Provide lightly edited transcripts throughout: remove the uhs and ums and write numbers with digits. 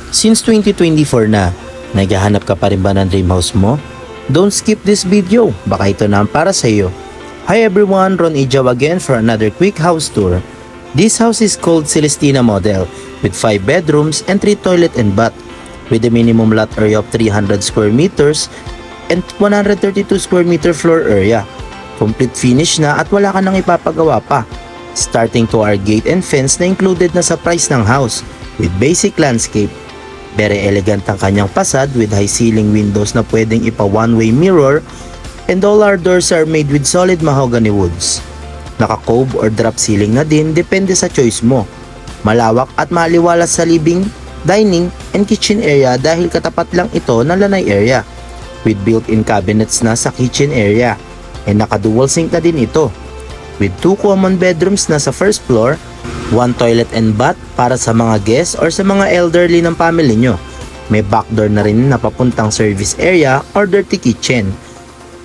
Since 2024 na, naghahanap ka pa rin ba ng dream house mo? Don't skip this video, baka ito na ang para sa iyo. Hi everyone, Ron Ijaw again for another quick house tour. This house is called Celestina Model with 5 bedrooms and 3 toilet and bath with a minimum lot area of 300 square meters and 132 square meter floor area. Complete finish na at wala ka nang ipapagawa pa. Starting to our gate and fence na included na sa price ng house with basic landscape. Very elegant ang kanyang facade with high ceiling windows na pwedeng ipa one-way mirror and all our doors are made with solid mahogany woods. Naka-cove or drop ceiling na din depende sa choice mo. Malawak at maliwalas sa living, dining, and kitchen area dahil katapat lang ito ng lanay area with built-in cabinets na sa kitchen area and naka-dual sink na din ito with 2 common bedrooms na sa first floor, 1 toilet and bath para sa mga guests or sa mga elderly ng family nyo. May back door na rin na papuntang service area or dirty kitchen.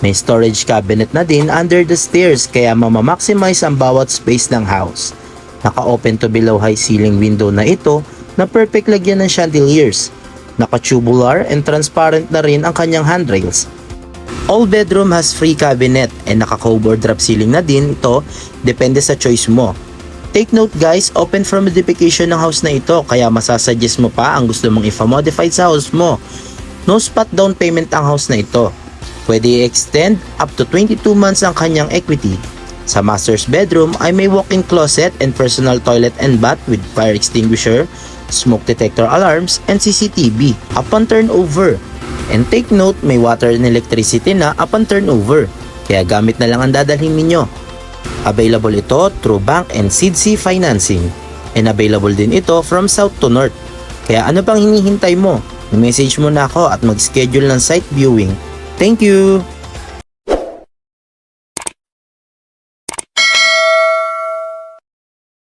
May storage cabinet na din under the stairs kaya mamamaximize ang bawat space ng house. Naka-open to below high ceiling window na ito na perfect lagyan ng chandeliers. Naka-tubular and transparent na rin ang kanyang handrails. All bedroom has free cabinet and naka-cove or drop ceiling na din ito, depende sa choice mo. Take note guys, open for modification ng house na ito kaya masasuggest mo pa ang gusto mong ifa-modify sa house mo. No spot down payment ang house na ito. Pwede i-extend up to 22 months ang kanyang equity. Sa master's bedroom ay may walk-in closet and personal toilet and bath with fire extinguisher, smoke detector alarms, and CCTV upon turnover. And take note, may water and electricity na upon turnover. Kaya gamit na lang ang dadalhin ninyo. Available ito through bank and SIDC financing. And available din ito from south to north. Kaya ano pang hinihintay mo? I-message mo na ako at mag-schedule ng site viewing. Thank you!